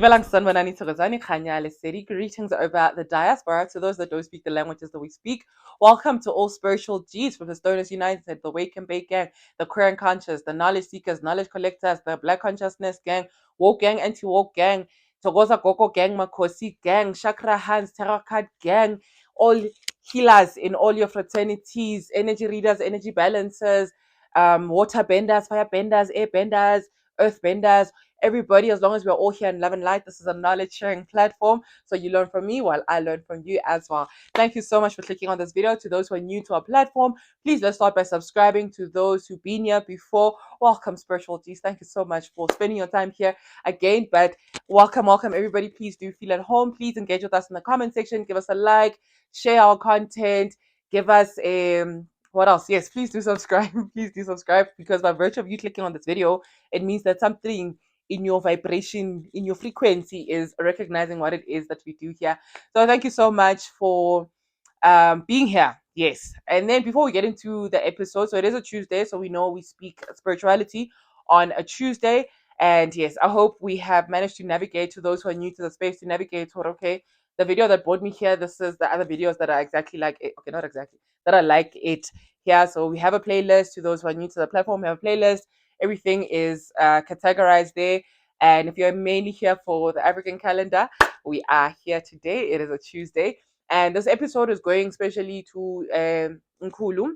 Greetings over the diaspora. To those that don't speak the languages that we speak, welcome to all spiritual G's from the Stoners United, the Wake and Bake Gang, the Queer and Conscious, the Knowledge Seekers, Knowledge Collectors, the Black Consciousness Gang, Woke Gang, Anti-Woke Gang, Togoza Gogo Gang, Makosi Gang, Chakra Hands, Tarot Card Gang, all healers in all your fraternities, energy readers, energy balancers, water benders, fire benders, air benders, earth benders, everybody, as long as we're all here in love and light. This is a knowledge sharing platform, so you learn from me while I learn from you as well. Thank you so much for clicking on this video. To those who are new to our platform, please let's start by subscribing. To those who've been here before, welcome spiritual G's. Thank you so much for spending your time here again. But welcome everybody. Please do feel at home. Please engage with us in the comment section, give us a like, share our content, give us what else? Yes, please do subscribe. Please do subscribe, because by virtue of you clicking on this video, it means that something in your vibration, in your frequency, is recognizing what it is that we do here. So thank you so much for being here. Yes. And then before we get into the episode, so it is a Tuesday, so we know we speak spirituality on a Tuesday. And yes, I hope we have managed to navigate, to those who are new to the space, to navigate toward, okay, the video that brought me here, this is the other videos that are exactly like it. Okay, not exactly, that are like it here. So we have a playlist. To those who are new to the platform, we have a playlist. Everything is categorized there. And if you're mainly here for the African calendar, we are here today. It is a Tuesday. And this episode is going especially to Nkulu,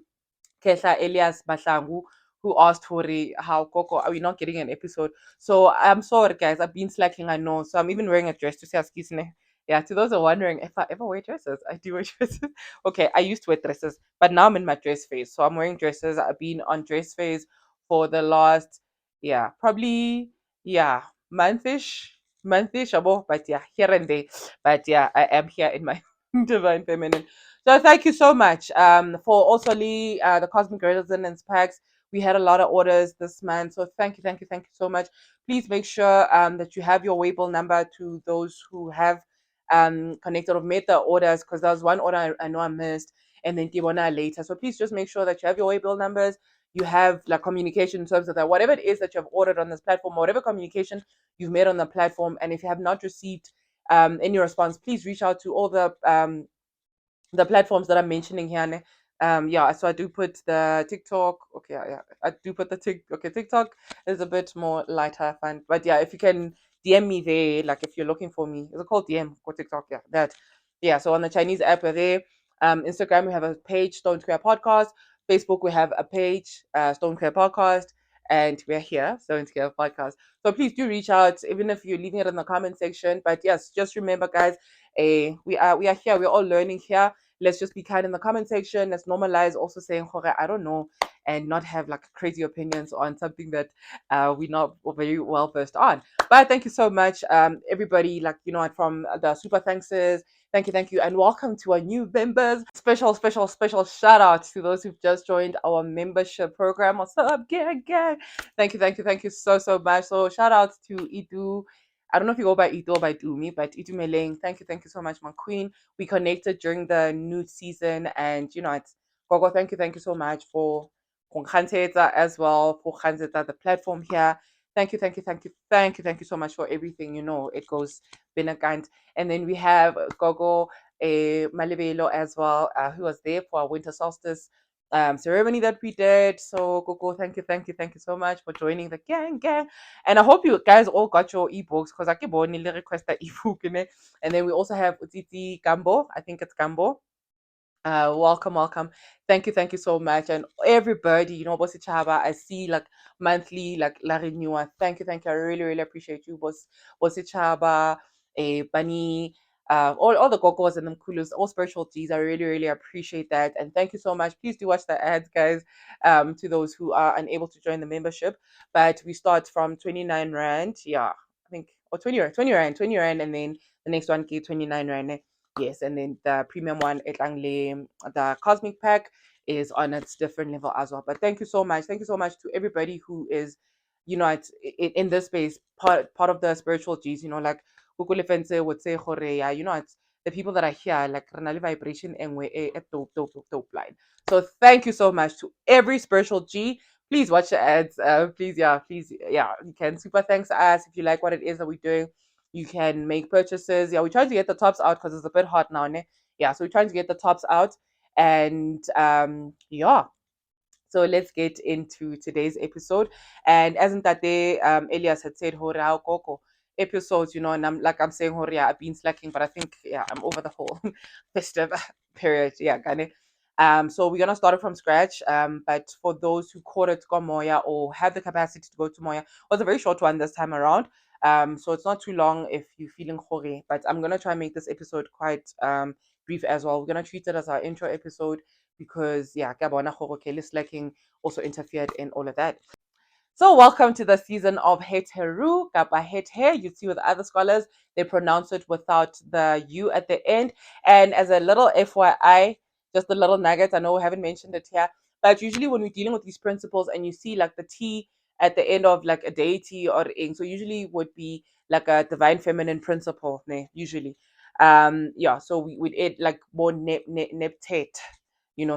Kesha Elias Bashangu, who asked for how Coco, are we not getting an episode? So I'm sorry, guys. I've been slacking, I know. So I'm even wearing a dress to say Askisne. Yeah, to those who are wondering if I ever wear dresses, I do wear dresses. Okay, I used to wear dresses, but now I'm in my dress phase. So I'm wearing dresses. I've been on dress phase for the last, yeah, probably, yeah, monthish, but yeah, here and there. But yeah, I am here in my divine feminine. So thank you so much for also the Cosmic Resonance packs. We had a lot of orders this month. So thank you so much. Please make sure that you have your Weibo number, to those who have connected or made the orders, because there was one order I know I missed, and then Kibona later. So please just make sure that you have your Weibo numbers. You have like communication in terms of that, whatever it is that you have ordered on this platform, whatever communication you've made on the platform. And if you have not received any response, please reach out to all the platforms that I'm mentioning here. Yeah, so I do put the TikTok. Okay, yeah, I do put the TikTok is a bit more lighter fun. But yeah, if you can DM me there, like if you're looking for me, is it called DM or TikTok? Yeah, that. Yeah, so on the Chinese app, we're there. Instagram, we have a page, Stone Square Podcast. Facebook, we have a page, Stone Square Podcast. And we're here, Stone Square Podcast. So please do reach out, even if you're leaving it in the comment section. But yes, just remember, guys, we are here. We're all learning here. Let's just be kind in the comment section. Let's normalize also saying, I don't know, and not have like crazy opinions on something that we're not very well versed on. But thank you so much, everybody, like, from the super thankses. Thank you, and welcome to our new members. Special shout out to those who've just joined our membership program. What's up, gang? Thank you so much. So shout out to Idu. I don't know if you go by Ito or by Dumi, but Itu Meleng, thank you so much, my queen. We connected during the nude season, and it's Gogo, thank you so much for Khanseta as well, for Khanseta, the platform here. Thank you so much for everything. It goes Binakant. And then we have Gogo Malibelo as well, who was there for our winter solstice ceremony that we did. So Gogo, thank you so much for joining the gang. And I hope you guys all got your ebooks, because I keep on request that ebook. And then we also have Utiti Gambo. I think it's Gambo. Welcome. Thank you so much. And everybody, Bossy Chaba, I see like monthly, like La Renewa. Thank you. I really appreciate you, Bossy Chaba, Bunny, all the Gogos and the Kulus, all spiritual G's. I really appreciate that. And thank you so much. Please do watch the ads, guys, to those who are unable to join the membership. But we start from 29 Rand. Yeah, I think, or 20 Rand, and then the next one, 29 Rand. Yes, and then the premium one, the Cosmic Pack, is on its different level as well. But thank you so much. Thank you so much to everybody who is, it's in this space, part of the spiritual G's, like Kukulefense would say, yeah, it's the people that are here, like Renali Vibration and we're a dope line. So thank you so much to every spiritual G. Please watch the ads. Please, yeah, you can super thanks us if you like what it is that we're doing. You can make purchases. Yeah, we're trying to get the tops out because it's a bit hot now, ne? Yeah, so we're trying to get the tops out. And yeah, so let's get into today's episode. And as Ntate Elias had said, Hora Gogo episodes, and I'm saying Horia, I've been slacking, but I think I'm over the whole festive period. Yeah, kind so we're gonna start it from scratch. But for those who caught it go Moya or have the capacity to go to Moya, it was a very short one this time around. So it's not too long if you're feeling hori, but I'm gonna try and make this episode quite brief as well. We're gonna treat it as our intro episode because yeah, Gabona Horokele slacking also interfered in all of that. So welcome to the season of Het-Heru, Kapa het-her. You see with other scholars, they pronounce it without the U at the end. And as a little FYI, just a little nugget, I know we haven't mentioned it here, but usually when we're dealing with these principles and you see like the T at the end of like a deity or ing, so usually would be like a divine feminine principle, usually. Yeah, so we would add like more neptet,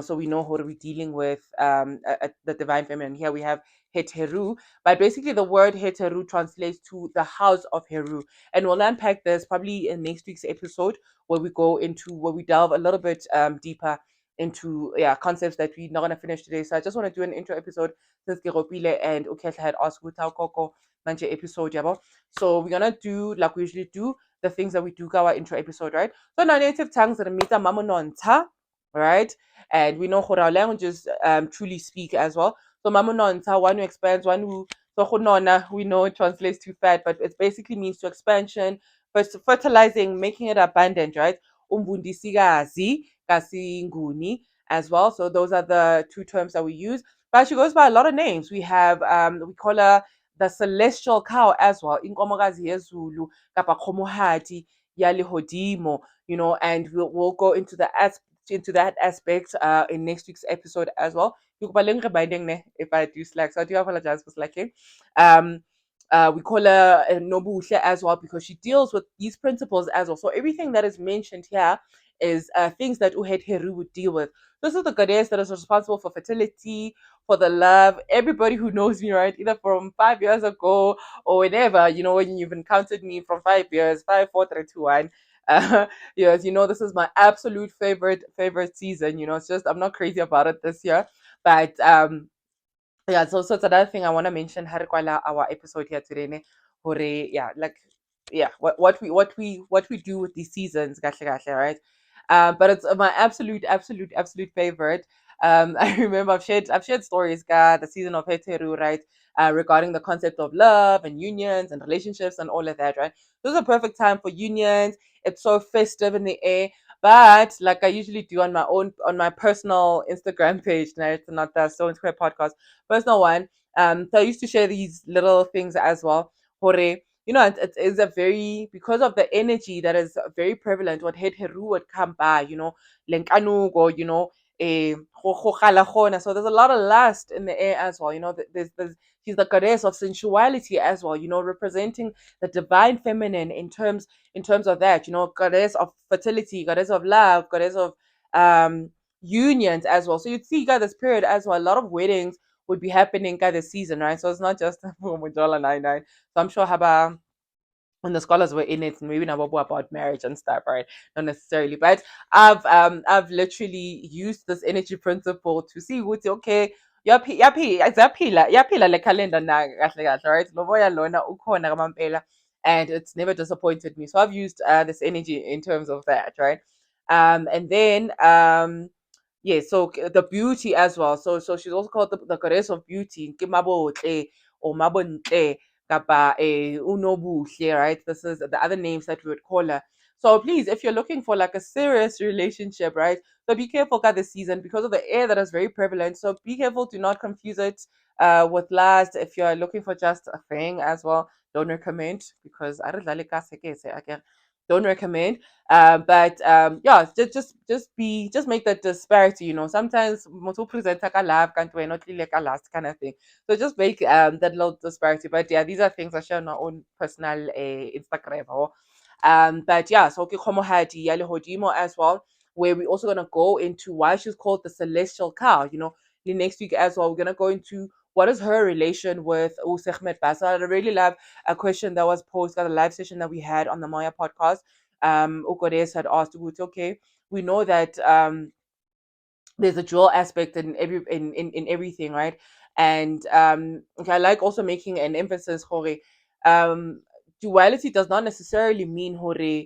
so we know who we're dealing with the divine feminine. Here we have Het-Heru, but basically the word Het-Heru translates to the house of Heru. And we'll unpack this probably in next week's episode where we delve a little bit deeper into concepts that we're not going to finish today. So I just want to do an intro episode since Geropile and Ukesha had asked Guta Koko Manche episode. So we're going to do like we usually do the things that we do our intro episode, right? So in our native tongues, Mmamonontsha, right? And we know how our languages truly speak as well. So Mmamonontsha, one who expands, one who so khonona, we know it translates to fat, but it basically means to expansion, first fertilizing, making it abundant, right? Umbundisikazi, kasinguni as well. So those are the two terms that we use. But she goes by a lot of names. We have we call her the celestial cow as well. Inkomokazi yezulu, kapa khomohati ya lehodimo, and we'll go into that aspect in next week's episode as well. If I do slack, so I do apologize for slacking. Um, we call her Nobuhle as well because she deals with these principles as well. So everything that is mentioned here is things that Het-Heru would deal with. This is the goddess that is responsible for fertility, for the love. Everybody who knows me, right, either from 5 years ago or whenever, when you've encountered me from 5 years, 5, 4, 3, 2, 1. Yes, this is my absolute favorite season. It's just I'm not crazy about it this year, but yeah, so it's another thing I want to mention. Harikwala our episode here today, yeah, like what we do with these seasons, right? But it's my absolute favorite. I remember I've shared stories, the season of Het-Heru, right? Regarding the concept of love and unions and relationships and all of that, right? This is a perfect time for unions. It's so festive in the air. But like I usually do on my personal Instagram page, it's not the Stone Square podcast, personal one. So I used to share these little things as well. Hore, it is a very because of the energy that is very prevalent. What Het-Heru would come by, lenkanugo, so there's a lot of lust in the air as well. There's she's the goddess of sensuality as well. Representing the divine feminine in terms of that. Goddess of fertility, goddess of love, goddess of unions as well. So you'd see this period as well. A lot of weddings would be happening this season, right? So it's not just Mujola 99. So I'm sure Haba when the scholars were in it, maybe not about marriage and stuff, right? Not necessarily, but I've literally used this energy principle to see what's okay. Yaphila le calendar na kahle kahle, right? Loboya lona ukhona kamampela, and it's never disappointed me. So I've used this energy in terms of that, right? And then yeah, so the beauty as well. So she's also called the goddess of beauty, Kimabotle or Mabontle, Kapa Unobuhle, right? This is the other names that we would call her. So please, if you're looking for like a serious relationship, right? So be careful this season because of the air that is very prevalent. So be careful, do not confuse it with lust. If you're looking for just a thing as well, don't recommend because I don't recommend. But yeah, just make that disparity. Sometimes multiple present like a love can't wait, not like a last kind of thing. So just make that little disparity. But yeah, these are things I share on our own personal Instagram. But yeah, so Kikomohadi Yale Hodimo as well, where we're also gonna go into why she's called the celestial cow. The next week as well, we're gonna go into what is her relation with Segmet Basa? I really love a question that was posed at a live session that we had on the Maya podcast. Ukores had asked, okay, we know that there's a dual aspect in in everything, right? And okay, I like also making an emphasis, Hore. Um, duality does not necessarily mean Hore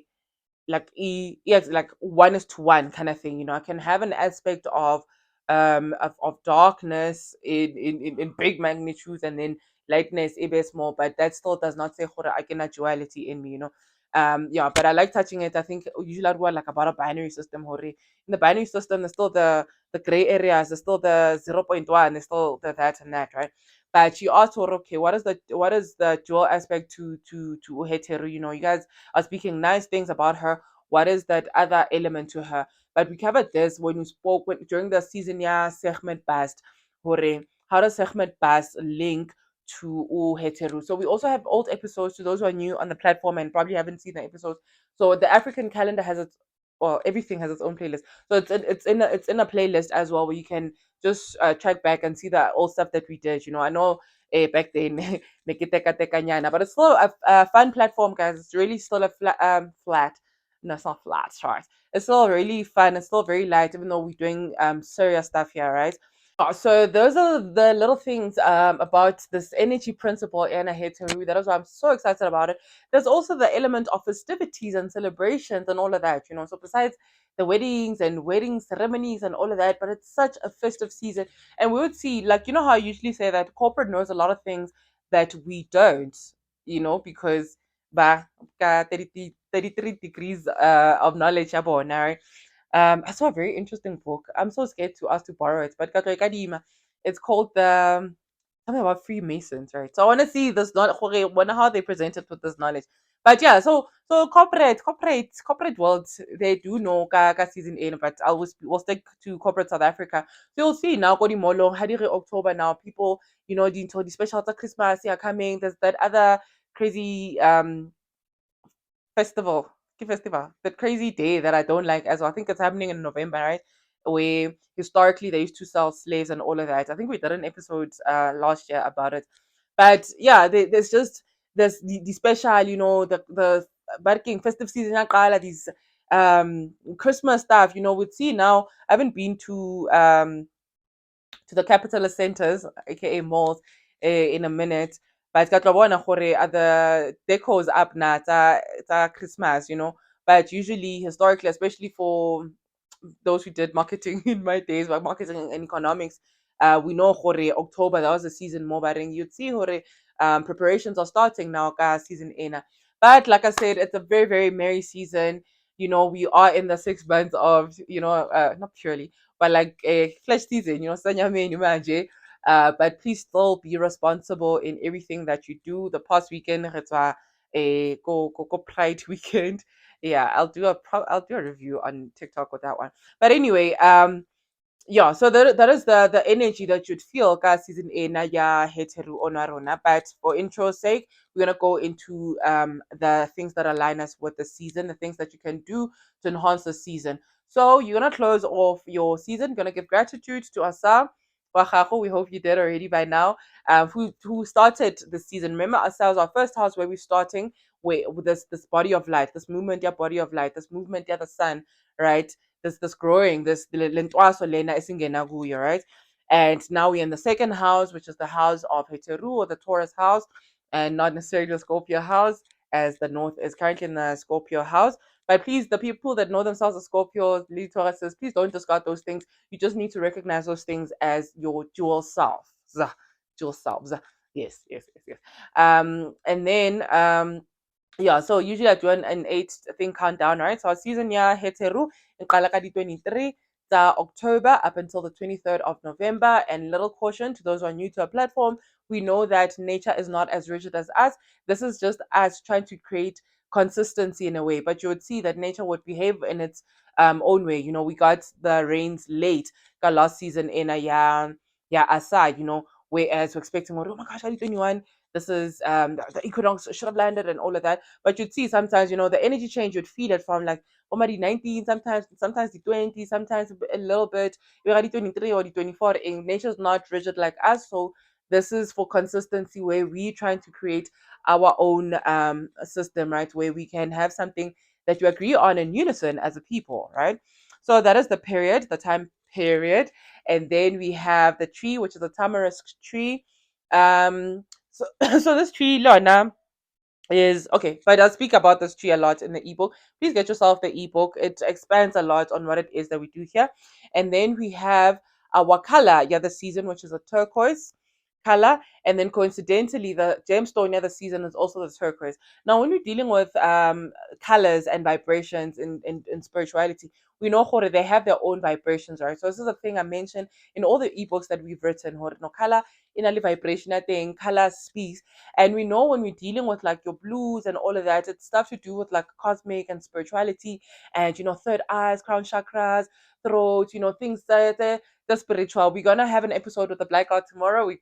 like yes, like one is to one kind of thing. I can have an aspect of darkness in big magnitudes, and then lightness a bit small, but that still does not say I can have duality in me. Yeah, but I like touching it. I think usually I like about a binary system. Hore. In the binary system, there's still the gray areas, there's still the 0.1, there's still the that and that, right? But you asked her, okay, what is the dual aspect to Het-Heru? You guys are speaking nice things about her. What is that other element to her? But we covered this when we spoke during the season, yeah, segment past. Hore, how does segment past link to Het-Heru? So we also have old episodes to those who are new on the platform and probably haven't seen the episodes. So the African calendar has its, well, everything has its own playlist. So it's in a playlist as well where you can just track back and see the old stuff that we did. I know back then Mekiteka Tekanyana, but it's still a fun platform, guys. It's really still a flat. No, it's not flat, sorry. It's still really fun. It's still very light, even though we're doing serious stuff here, right? So those are the little things about this energy principle and a Het-Heru. That is why I'm so excited about it. There's also the element of festivities and celebrations and all of that. So besides the weddings and wedding ceremonies and all of that, but it's such a festive season. And we would see, like, how I usually say that corporate knows a lot of things that we don't, because bah, 33 degrees of knowledge, yabo, right? I saw a very interesting book. I'm so scared to ask to borrow it, but it's called the something about Freemasons, right? So I want to see this not wonder how they present it with this knowledge. But yeah, so corporate world, they do know ka season 8, but we'll stick to corporate South Africa. So you'll see now going Molong, Hadiri October now, people, the special Christmas are coming. There's that other crazy festival, that crazy day that I don't like as well. I think it's happening in November, right? Where historically they used to sell slaves and all of that. I think we did an episode last year about it. But yeah, there's just the special, the barking festive season, these Christmas stuff. We'd see now. I haven't been to the capitalist centers, aka malls, in a minute. But ka tla bona gore the decos up na tsa Christmas. But usually, historically, especially for those who did marketing in my days, like marketing and economics, we know gore October, that was the season more but you'd see gore preparations are starting now ka season ena. But like I said, it's a very, very merry season. We are in the 6 months of, not purely, but like a flesh season, sanya menu manje. But please still be responsible in everything that you do. The past weekend, it's a go Pride weekend. Yeah, I'll do a review on TikTok with that one. But anyway, yeah, so that is the energy that you'd feel ka season A na ya Het-Heru ona rona. But for intro's sake, we're gonna go into the things that align us with the season, the things that you can do to enhance the season. So you're gonna close off your season, you're gonna give gratitude to Asa. Wagago, we hope you did already by now. Who started the season. Remember ourselves, our first house where we're starting with this body of light, this movement, yeah, body of light, this movement, yeah, the sun, right? This growing, this lentwaso lena isingena kuyo, right? And now we're in the second house, which is the house of Het-Heru, or the Taurus house, and not necessarily the Scorpio house, as the North is currently in the Scorpio house. But please, the people that know themselves as Scorpios, lead Tauruses, please don't discard those things. You just need to recognize those things as your dual self. Dual selves. Yes, yes, yes, yes. And then yeah, so usually I do an 8 thing countdown, right? So our season, yeah, Het-Heru in Kalakadi 23, October up until the 23rd of November. And little caution to those who are new to our platform, we know that nature is not as rigid as us. This is just us trying to create consistency in a way, but you would see that nature would behave in its own way. We got the rains late last season in a yeah aside, whereas we're expecting, oh my gosh, 2021, this is the equinox should have landed and all of that. But you'd see sometimes, the energy change, you'd feel it from like already 19, sometimes the 20, sometimes a little bit, you're already 23 or the 24. And nature's not rigid like us, so this is for consistency, where we're trying to create our own system, right? Where we can have something that you agree on in unison as a people, right? So that is the period, the time period. And then we have the tree, which is a tamarisk tree. So, so this tree, Lorna, is okay, but I'll speak about this tree a lot in the ebook. Please get yourself the ebook. It expands a lot on what it is that we do here. And then we have our color, yeah, the season, which is a turquoise color. And then coincidentally, the gemstone, yeah, the season is also the turquoise. Now, when we're dealing with colors and vibrations in spirituality, we know how they have their own vibrations, right? So this is a thing I mentioned in all the ebooks that we've written. No color in a vibration, I think color speaks, and we know when we're dealing with like your blues and all of that, it's stuff to do with like cosmic and spirituality and, third eyes, crown chakras, throat, things that the spiritual. We're gonna have an episode with the blackout tomorrow. We're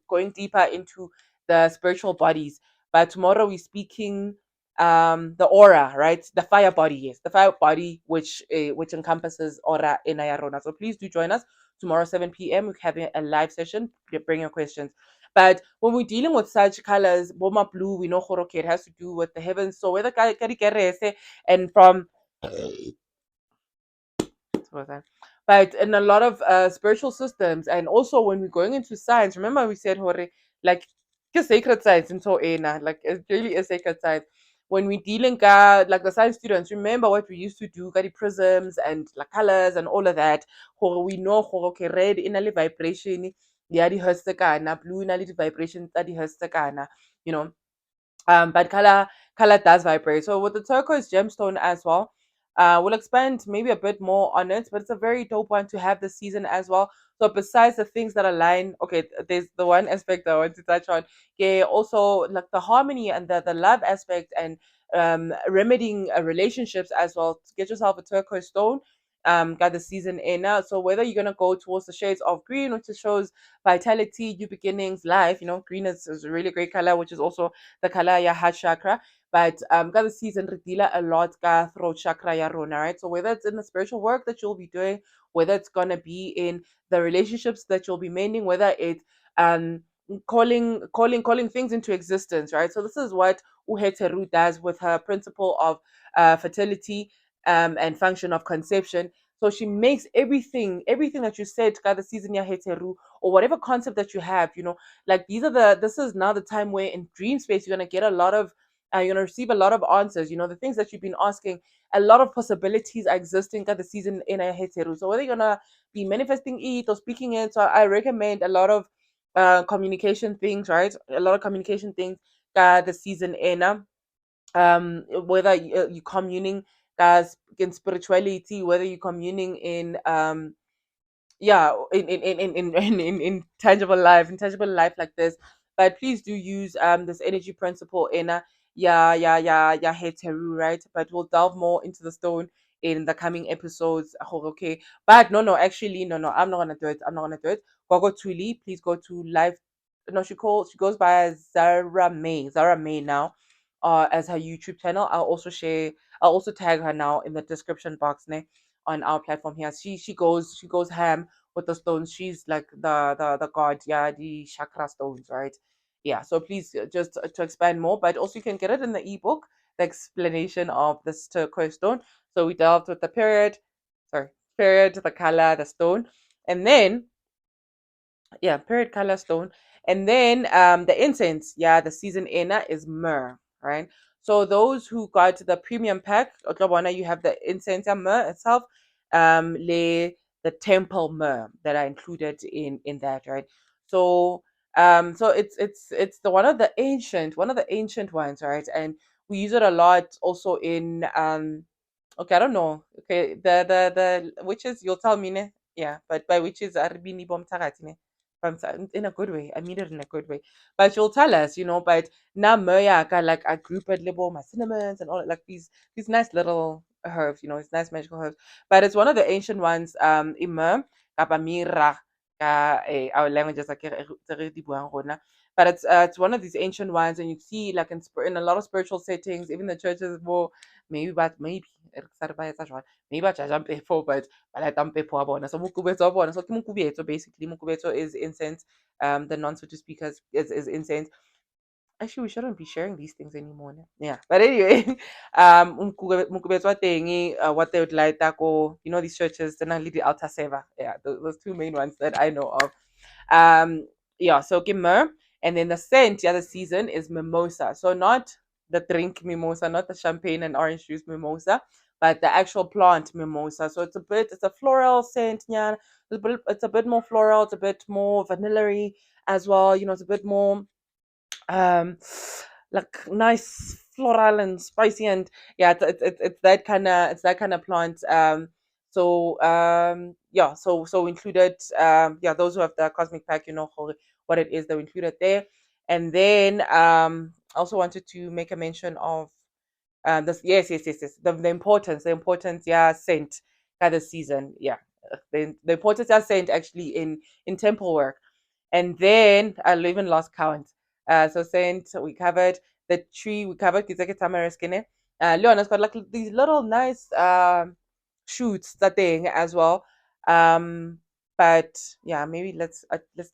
going deeper into the spiritual bodies. But tomorrow we're speaking the aura, right? The fire body, yes, the fire body, which encompasses aura in Ayarona. So please do join us tomorrow 7 p.m. We're having a live session. Bring your questions. But when we're dealing with such colors, Boma blue, we know Horoke, it has to do with the heavens. So whether Karikerese and from what was that? But in a lot of spiritual systems, and also when we're going into science, remember we said Hore, like sacred science and so like it really is sacred science. When we dealing like the science students, remember what we used to do, the prisms and the colors and all of that. Hore we know Hore, okay, red in a vibration, yeah, the hersekana, blue in a vibration, that the hersekana, you know. But color does vibrate. So with the turquoise gemstone as well, we'll expand maybe a bit more on it, but it's a very dope one to have this season as well. So besides the things that align, okay, there's the one aspect I want to touch on. Yeah, also like the harmony and the love aspect and remedying relationships as well. Get yourself a turquoise stone. Got the season in now. So whether you're gonna go towards the shades of green, which shows vitality, new beginnings, life. Green is a really great color, which is also the color ya heart chakra. But got the season deal a lot ka throat chakra ya rona, right? So whether it's in the spiritual work that you'll be doing, whether it's gonna be in the relationships that you'll be mending, whether it's calling things into existence, right? So this is what Het-Heru does with her principle of fertility and function of conception. So she makes everything that you said, ka the season ya Het-Heru, or whatever concept that you have, like this is now the time where in dream space you're going to get a lot of you're going to receive a lot of answers, the things that you've been asking. A lot of possibilities are existing at the season in a heteru. So whether you're going to be manifesting it or speaking it, so I recommend a lot of communication things, right? A lot of communication things the season in whether you're communing guys in spirituality, whether you're communing in yeah, in tangible life like this. But please do use this energy principle in yeah Het-Heru, right? But we'll delve more into the stone in the coming episodes. Okay, but no, actually no, I'm not gonna do it. Gogo Thuli, please go to live. No, she goes by Zara May now as her YouTube channel. I'll also tag her now in the description box on our platform here. She goes ham with the stones. She's like the god, yeah, the chakra stones, right? Yeah. So please just to expand more, but also you can get it in the ebook, the explanation of this turquoise stone. So we delved with the period, the color, the stone, and then yeah, period color stone. And then the incense, yeah, the season inner is myrrh, right? So those who got the premium pack, Otlobona, you have the incense and myrrh itself, the temple myrrh that are included in that, right? So so it's the one of the ancient ones, right? And we use it a lot also in okay, I don't know. Okay, the witches, you'll tell me, ne? Yeah, but by witches, Arbini Bom Taratine in a good way. I mean it in a good way. But you'll tell us, but now Moya got like a group at Libo, my cinnamons and all like these nice little herbs, it's nice magical herbs. But it's one of the ancient ones, Myrrh, kapa Myrrh, our languages like but it's one of these ancient ones, and you see like in a lot of spiritual settings, even the churches more maybe ba jaja mpefo, but ba lata mpefo wa bona. So mokubetso wa bona, so ke mokubetso basically. Mokubetso is incense. The non-Sotho speakers is incense. Actually, we shouldn't be sharing these things anymore. Yeah, but anyway, mokubetso wa teng, what they would like tako, these churches, the Nali the Altar Seva. Yeah, those two main ones that I know of. Um, yeah, so Myrrh, and then the scent, the season is mimosa. So not the drink mimosa, not the champagne and orange juice mimosa, but the actual plant mimosa. So it's a floral scent, yeah. It's a bit more floral, it's a bit more vanilla-y as well. It's a bit more um like nice floral and spicy, and yeah, it's that kind of plant. So included, yeah, those who have the cosmic pack, what it is that we included there. And then I also wanted to make a mention of this. Yes, the importance, yeah, saint kind of season, yeah. The importance of saint actually in temple work. And then I'll even lost count. So saint, we covered the tree, we covered Kizeke Tamarisk in it. Leona's got like these little nice shoots that thing as well. But yeah, maybe let's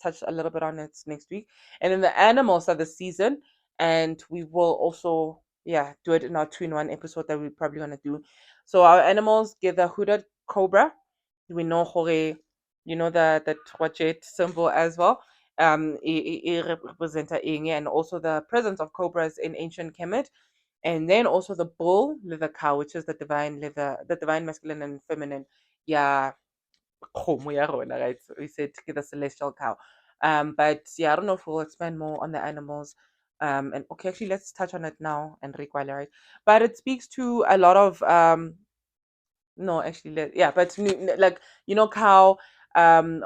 touch a little bit on it next week. And then the animals of the season, and we will also, yeah, do it in our 2-in-1 episode that we're probably gonna do. So our animals get the hooded cobra. We know Hore, the Twachet symbol as well. It represents ing, and also the presence of cobras in ancient Kemet. And then also the bull leather cow, which is the divine leather, the divine masculine and feminine. Yeah, kgomo ya rona, right? So we said the celestial cow. But yeah, I don't know if we'll expand more on the animals. And okay, actually, let's touch on it now and require, right? But it speaks to a lot of no, actually, yeah, but like, cow.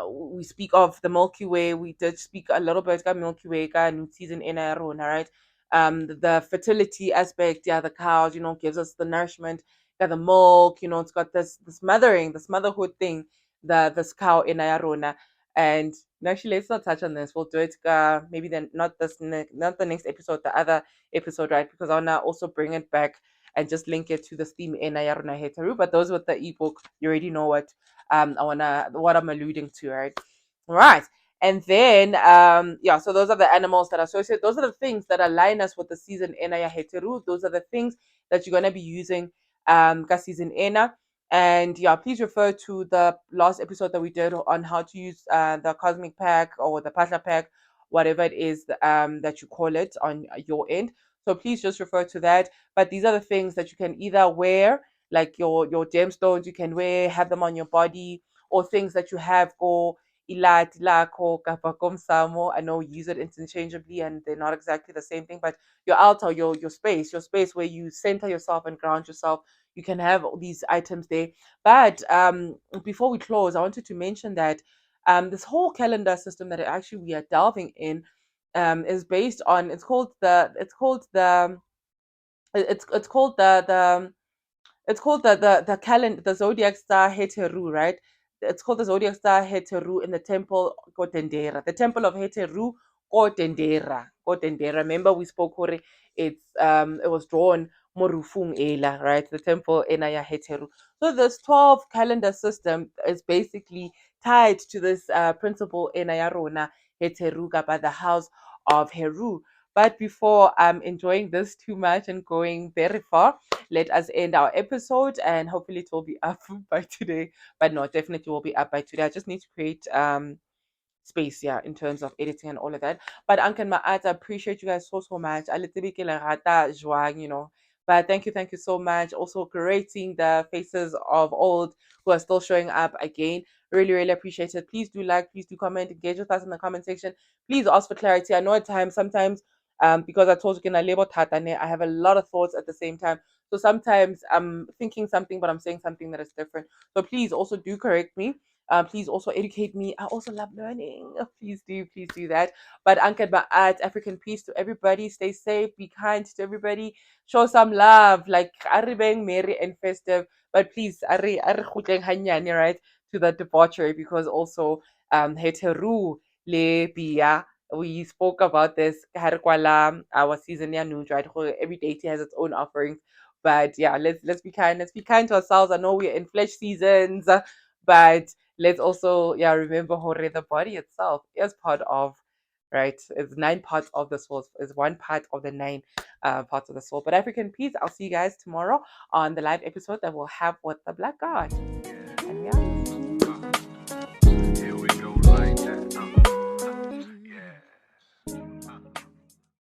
We speak of the Milky Way. We did speak a little bit about Milky Way, new season in Arona, right? The fertility aspect, yeah, the cows, gives us the nourishment. Got the milk, it's got this mothering, this motherhood thing. This cow in Arona. And actually, let's not touch on this. We'll do it maybe then, not not the next episode, the other episode, right? Because I wanna also bring it back and just link it to the Steam in Het-Heru. But those with the ebook, you already know what I'm alluding to, right? Right. And then yeah, so those are the animals that are associated. Those are the things that align us with the season Ena Heteru. Those are the things that you're gonna be using season Ena. And yeah, please refer to the last episode that we did on how to use the cosmic pack or the Pasha pack, whatever it is that you call it on your end. So please just refer to that. But these are the things that you can either wear, like your gemstones, you can wear, have them on your body, or things that you have go ilat lako kapa komsamo. I know we use it interchangeably and they're not exactly the same thing, but your altar, your space where you center yourself and ground yourself, you can have all these items there. But before we close, I wanted to mention that this whole calendar system that actually we are delving in is based on, it's called the calendar, the zodiac star Het-Heru, right? It's called the zodiac star Het-Heru in the temple Kotendera, the temple of Het-Heru Kotendera. Remember we spoke hore, it was drawn Morufung Ela, right? The temple Enaya Het-Heru. So this 12 calendar system is basically tied to this principle Enaya Rona Het-Heru by the house of Heru. But before I'm enjoying this too much and going very far, let us end our episode, and hopefully it will be up by today. But no, definitely will be up by today. I just need to create space, yeah, in terms of editing and all of that. But Uncle Maat, I appreciate you guys so much. I little bit rata joie. But thank you so much. Also creating the faces of old who are still showing up again. Really, really appreciate it. Please do like, please do comment, engage with us in the comment section. Please ask for clarity. I know at times, sometimes, because I told you can I label tatane, I have a lot of thoughts at the same time. So sometimes I'm thinking something, but I'm saying something that is different. So please also do correct me. Please also educate me. I also love learning. Please do that. But Ankad Ma'at, African peace to everybody. Stay safe, be kind to everybody. Show some love, like Aribeng, merry and festive. But please, Hanyani, right, to the debauchery, because also Het-Heru le Bia. We spoke about this. Our season, right? Every deity has its own offerings But yeah, let's be kind. Let's be kind to ourselves. I know we're in flesh seasons, but let's also remember how the body itself is part of, right? It's 9 parts of the soul. It's one part of the 9 parts of the soul. But African peace. I'll see you guys tomorrow on the live episode that we'll have with the Black God. And yeah.